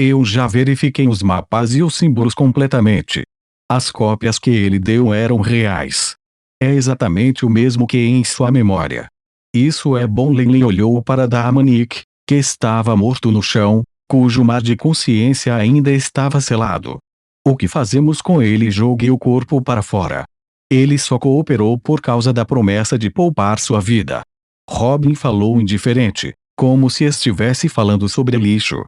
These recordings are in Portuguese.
Eu já verifiquei os mapas e os símbolos completamente. As cópias que ele deu eram reais. É exatamente o mesmo que em sua memória. Isso é bom. Lei olhou para Damanik, que estava morto no chão, cujo mar de consciência ainda estava selado. O que fazemos com ele? Joguei o corpo para fora. Ele só cooperou por causa da promessa de poupar sua vida. Robin falou indiferente, como se estivesse falando sobre lixo.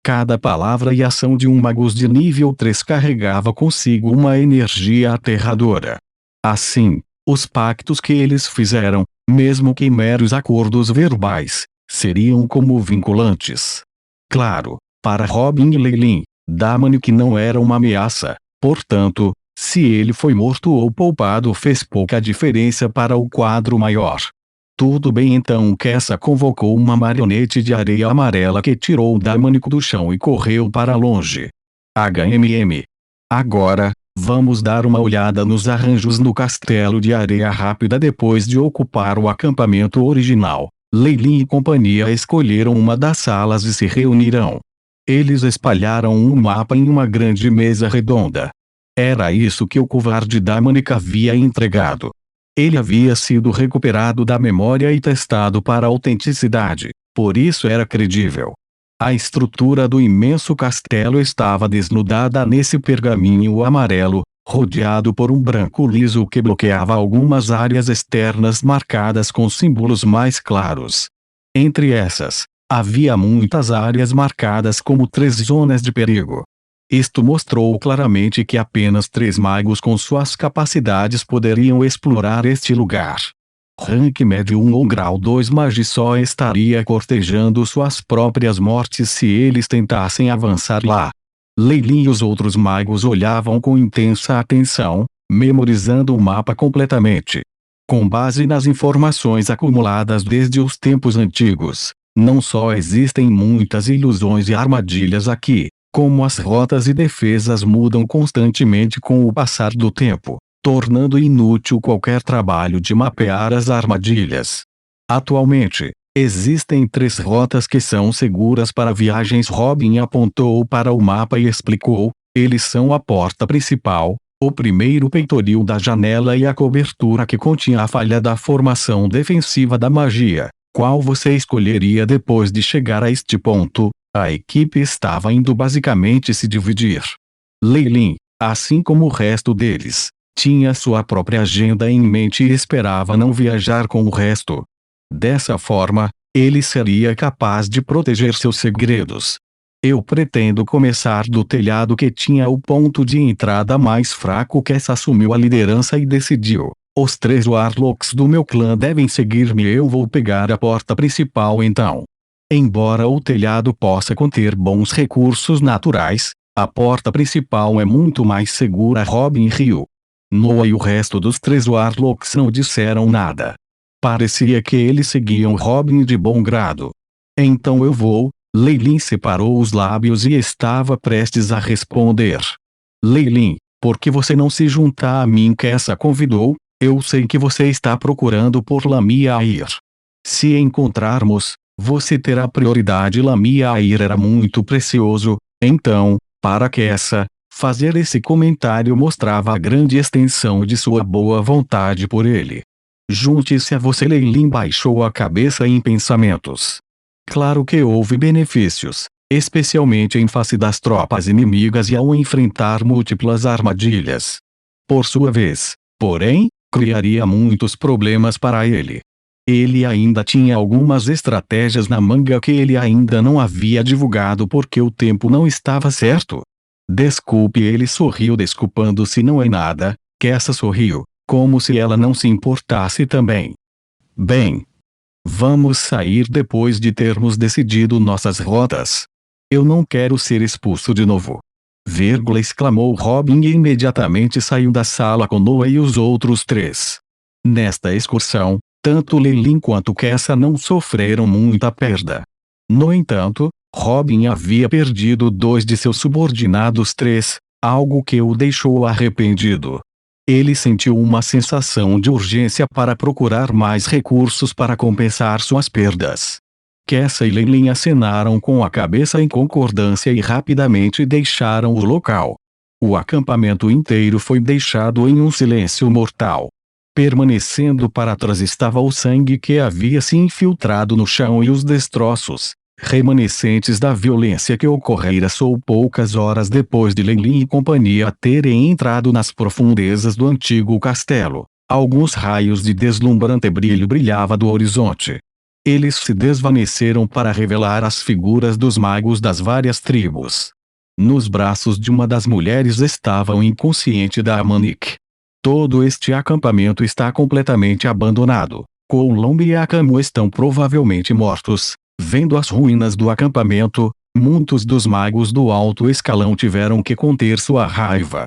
Cada palavra e ação de um magus de nível 3 carregava consigo uma energia aterradora. Assim, os pactos que eles fizeram, mesmo que meros acordos verbais, seriam como vinculantes. Claro, para Robin e Leilin, Damanik não era uma ameaça, portanto, se ele foi morto ou poupado fez pouca diferença para o quadro maior. Tudo bem. Então Kessa convocou uma marionete de areia amarela que tirou Damanik do chão e correu para longe. Agora, vamos dar uma olhada nos arranjos no castelo de areia rápida. Depois de ocupar o acampamento original, Leilin e companhia escolheram uma das salas e se reuniram. Eles espalharam um mapa em uma grande mesa redonda. Era isso que o covarde Damanik havia entregado. Ele havia sido recuperado da memória e testado para autenticidade, por isso era credível. A estrutura do imenso castelo estava desnudada nesse pergaminho amarelo, rodeado por um branco liso que bloqueava algumas áreas externas marcadas com símbolos mais claros. Entre essas, havia muitas áreas marcadas como 3 zonas de perigo. Isto mostrou claramente que apenas 3 magos com suas capacidades poderiam explorar este lugar. Rank médio 1 ou grau 2 magi só estaria cortejando suas próprias mortes se eles tentassem avançar lá. Leilin e os outros magos olhavam com intensa atenção, memorizando o mapa completamente. Com base nas informações acumuladas desde os tempos antigos, não só existem muitas ilusões e armadilhas aqui, como as rotas e defesas mudam constantemente com o passar do tempo, tornando inútil qualquer trabalho de mapear as armadilhas. Atualmente, existem 3 rotas que são seguras para viagens. Robin apontou para o mapa e explicou: eles são a porta principal, o primeiro peitoril da janela e a cobertura que continha a falha da formação defensiva da magia. Qual você escolheria depois de chegar a este ponto? A equipe estava indo basicamente se dividir. Leilin, assim como o resto deles, tinha sua própria agenda em mente e esperava não viajar com o resto. Dessa forma, ele seria capaz de proteger seus segredos. Eu pretendo começar do telhado que tinha o ponto de entrada mais fraco. Kessa assumiu a liderança e decidiu: os 3 Warlocks do meu clã devem seguir-me. Eu vou pegar a porta principal então. Embora o telhado possa conter bons recursos naturais, a porta principal é muito mais segura. Robin riu. Noah e o resto dos 3 Warlocks não disseram nada. Parecia que eles seguiam Robin de bom grado. Então eu vou. Leilin separou os lábios e estava prestes a responder. Leilin, por que você não se junta a mim? Kessa convidou. Eu sei que você está procurando por Lamia Air. Se encontrarmos, você terá prioridade. Lamia Air era muito precioso, então, para Kessa, fazer esse comentário mostrava a grande extensão de sua boa vontade por ele. Junte-se a você. Leilin baixou a cabeça em pensamentos. Claro que houve benefícios, especialmente em face das tropas inimigas e ao enfrentar múltiplas armadilhas. Por sua vez, porém, criaria muitos problemas para ele. Ele ainda tinha algumas estratégias na manga que ele ainda não havia divulgado porque o tempo não estava certo. Desculpe. Ele sorriu, desculpando-se. Não é nada. Kessa sorriu, como se ela não se importasse também. Bem, vamos sair depois de termos decidido nossas rotas. Eu não quero ser expulso de novo. Exclamou Robin e imediatamente saiu da sala com Noah e os outros 3. Nesta excursão, tanto Leilin quanto Kessa não sofreram muita perda. No entanto, Robin havia perdido 2 de seus subordinados 3, algo que o deixou arrependido. Ele sentiu uma sensação de urgência para procurar mais recursos para compensar suas perdas. Kessa e Leilin acenaram com a cabeça em concordância e rapidamente deixaram o local. O acampamento inteiro foi deixado em um silêncio mortal. Permanecendo para trás estava o sangue que havia se infiltrado no chão e os destroços, remanescentes da violência que ocorrera só poucas horas depois de Leilin e companhia terem entrado nas profundezas do antigo castelo. Alguns raios de deslumbrante brilho brilhavam do horizonte. Eles se desvaneceram para revelar as figuras dos magos das várias tribos. Nos braços de uma das mulheres estava o inconsciente da Amanik. Todo este acampamento está completamente abandonado. Colombo e Akamu estão provavelmente mortos. Vendo as ruínas do acampamento, muitos dos magos do alto escalão tiveram que conter sua raiva.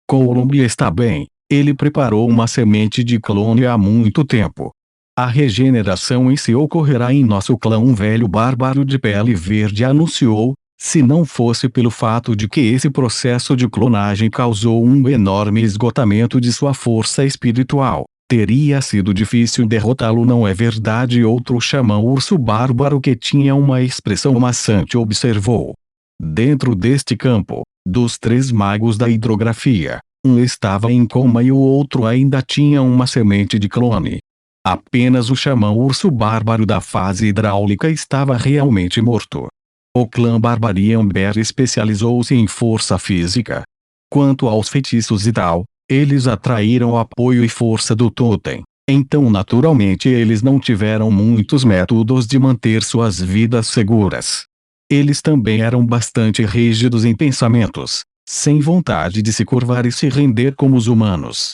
Colombo está bem. Ele preparou uma semente de clone há muito tempo. A regeneração em si ocorrerá em nosso clã. Um velho bárbaro de pele verde anunciou. Se não fosse pelo fato de que esse processo de clonagem causou um enorme esgotamento de sua força espiritual, teria sido difícil derrotá-lo. Não é verdade? Outro xamã urso bárbaro que tinha uma expressão maçante observou. Dentro deste campo, dos 3 magos da hidrografia, um estava em coma e o outro ainda tinha uma semente de clone. Apenas o xamã urso bárbaro da fase hidráulica estava realmente morto. O clã Barbarian Bear especializou-se em força física. Quanto aos feitiços e tal, eles atraíram o apoio e força do totem. Então naturalmente eles não tiveram muitos métodos de manter suas vidas seguras. Eles também eram bastante rígidos em pensamentos, sem vontade de se curvar e se render como os humanos.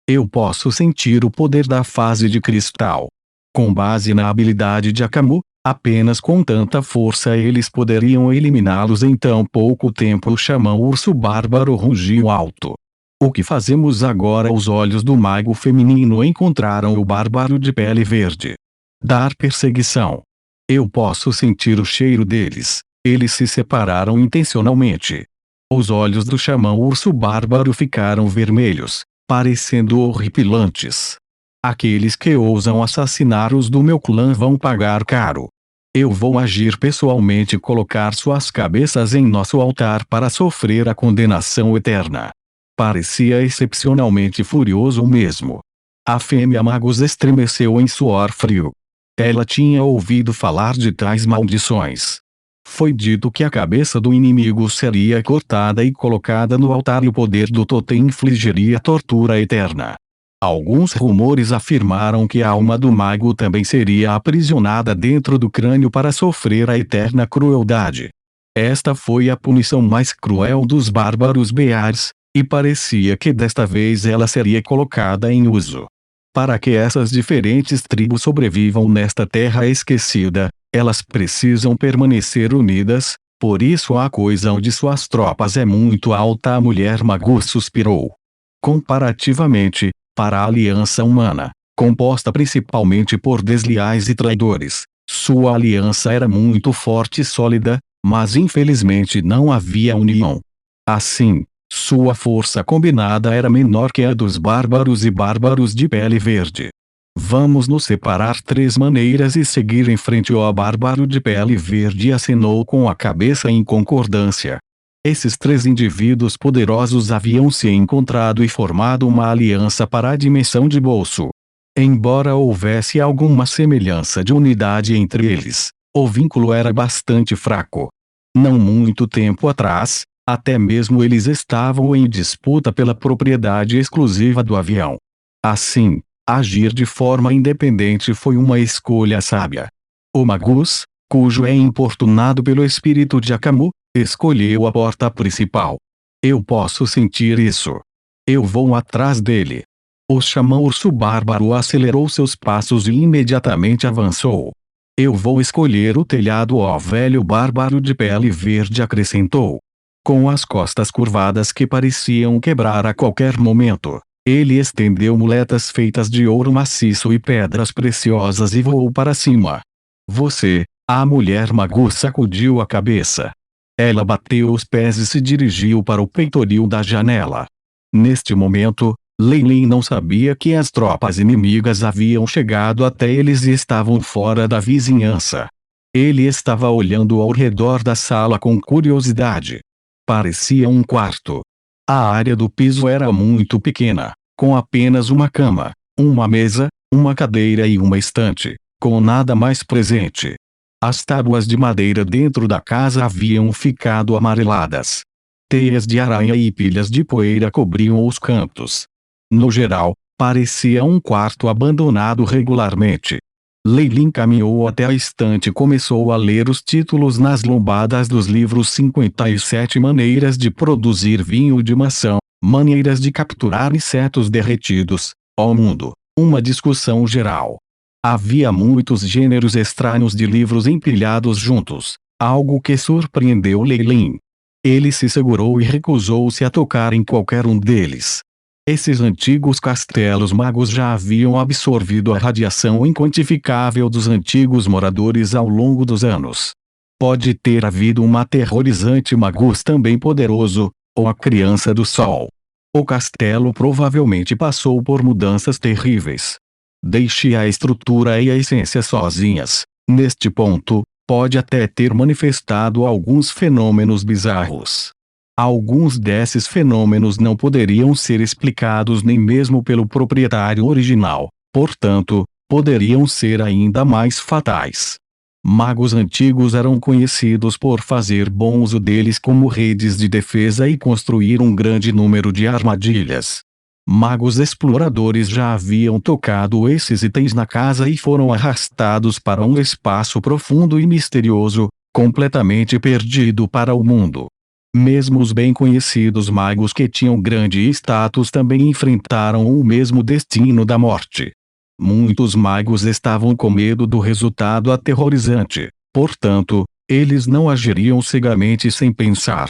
Eu posso sentir o poder da fase de cristal. Com base na habilidade de Akamu, apenas com tanta força eles poderiam eliminá-los em tão pouco tempo. O xamã urso bárbaro rugiu alto. O que fazemos agora? Os olhos do mago feminino encontraram o bárbaro de pele verde. Dar perseguição. Eu posso sentir o cheiro deles. Eles se separaram intencionalmente. Os olhos do xamã urso bárbaro ficaram vermelhos, parecendo horripilantes. Aqueles que ousam assassinar os do meu clã vão pagar caro. Eu vou agir pessoalmente e colocar suas cabeças em nosso altar para sofrer a condenação eterna. Parecia excepcionalmente furioso mesmo. A fêmea Magus estremeceu em suor frio. Ela tinha ouvido falar de tais maldições. Foi dito que a cabeça do inimigo seria cortada e colocada no altar e o poder do totem infligiria tortura eterna. Alguns rumores afirmaram que a alma do mago também seria aprisionada dentro do crânio para sofrer a eterna crueldade. Esta foi a punição mais cruel dos bárbaros Bears, e parecia que desta vez ela seria colocada em uso. Para que essas diferentes tribos sobrevivam nesta terra esquecida, elas precisam permanecer unidas, por isso a coesão de suas tropas é muito alta. A mulher Magus suspirou. Comparativamente, para a aliança humana, composta principalmente por desleais e traidores, sua aliança era muito forte e sólida, mas infelizmente não havia união. Assim, sua força combinada era menor que a dos bárbaros e bárbaros de pele verde. Vamos nos separar 3 maneiras e seguir em frente. O bárbaro de pele verde acenou com a cabeça em concordância. Esses 3 indivíduos poderosos haviam se encontrado e formado uma aliança para a dimensão de bolso. Embora houvesse alguma semelhança de unidade entre eles, o vínculo era bastante fraco. Não muito tempo atrás, até mesmo eles estavam em disputa pela propriedade exclusiva do avião. Assim, agir de forma independente foi uma escolha sábia. O Magus, cujo é importunado pelo espírito de Akamu, escolheu a porta principal. Eu posso sentir isso. Eu vou atrás dele. O xamã urso bárbaro acelerou seus passos e imediatamente avançou. Eu vou escolher o telhado. O velho bárbaro de pele verde acrescentou. Com as costas curvadas que pareciam quebrar a qualquer momento, ele estendeu muletas feitas de ouro maciço e pedras preciosas e voou para cima. Você, a mulher Magus sacudiu a cabeça. Ela bateu os pés e se dirigiu para o peitoril da janela. Neste momento, Leilin não sabia que as tropas inimigas haviam chegado até eles e estavam fora da vizinhança. Ele estava olhando ao redor da sala com curiosidade. Parecia um quarto. A área do piso era muito pequena, com apenas uma cama, uma mesa, uma cadeira e uma estante, com nada mais presente. As tábuas de madeira dentro da casa haviam ficado amareladas. Teias de aranha e pilhas de poeira cobriam os cantos. No geral, parecia um quarto abandonado regularmente. Leilin caminhou até a estante e começou a ler os títulos nas lombadas dos livros 57 Maneiras de Produzir Vinho de Maçã, Maneiras de Capturar Insetos Derretidos, ó Mundo, uma discussão geral. Havia muitos gêneros estranhos de livros empilhados juntos, algo que surpreendeu Leilin. Ele se segurou e recusou-se a tocar em qualquer um deles. Esses antigos castelos magos já haviam absorvido a radiação inquantificável dos antigos moradores ao longo dos anos. Pode ter havido um aterrorizante magus também poderoso, ou a criança do sol. O castelo provavelmente passou por mudanças terríveis. Deixe a estrutura e a essência sozinhas. Neste ponto, pode até ter manifestado alguns fenômenos bizarros. Alguns desses fenômenos não poderiam ser explicados nem mesmo pelo proprietário original, portanto, poderiam ser ainda mais fatais. Magos antigos eram conhecidos por fazer bom uso deles como redes de defesa e construir um grande número de armadilhas. Magos exploradores já haviam tocado esses itens na casa e foram arrastados para um espaço profundo e misterioso, completamente perdido para o mundo. Mesmo os bem conhecidos magos que tinham grande status também enfrentaram o mesmo destino da morte. Muitos magos estavam com medo do resultado aterrorizante, portanto, eles não agiriam cegamente sem pensar.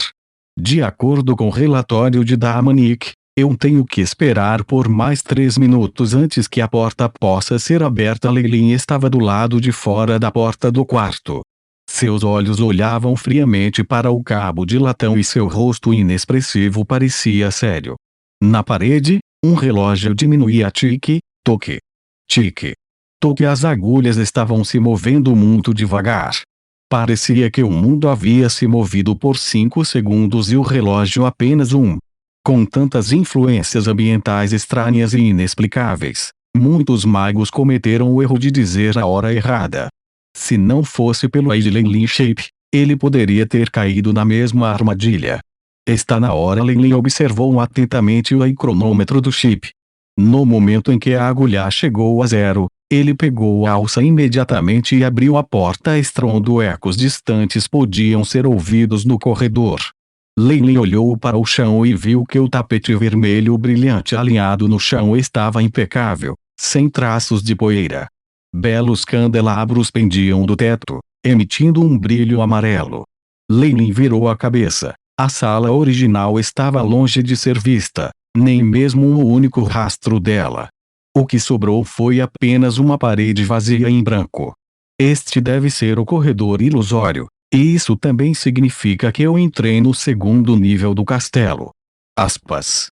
De acordo com o relatório de Damanik, eu tenho que esperar por mais 3 minutos antes que a porta possa ser aberta. Leilin estava do lado de fora da porta do quarto. Seus olhos olhavam friamente para o cabo de latão e seu rosto inexpressivo parecia sério. Na parede, um relógio diminuía tique, toque. Tique. Toque. As agulhas estavam se movendo muito devagar. Parecia que o mundo havia se movido por 5 segundos e o relógio apenas um. Com tantas influências ambientais estranhas e inexplicáveis, muitos magos cometeram o erro de dizer a hora errada. Se não fosse pelo Leilin Shape, ele poderia ter caído na mesma armadilha. Está na hora. Leilin observou atentamente o cronômetro do chip. No momento em que a agulha chegou a 0, ele pegou a alça imediatamente e abriu a porta. Estrondo ecos distantes podiam ser ouvidos no corredor. Leilin olhou para o chão e viu que o tapete vermelho brilhante alinhado no chão estava impecável, sem traços de poeira. Belos candelabros pendiam do teto, emitindo um brilho amarelo. Leilin virou a cabeça. A sala original estava longe de ser vista, nem mesmo um único rastro dela. O que sobrou foi apenas uma parede vazia em branco. Este deve ser o corredor ilusório, e isso também significa que eu entrei no segundo nível do castelo. Aspas.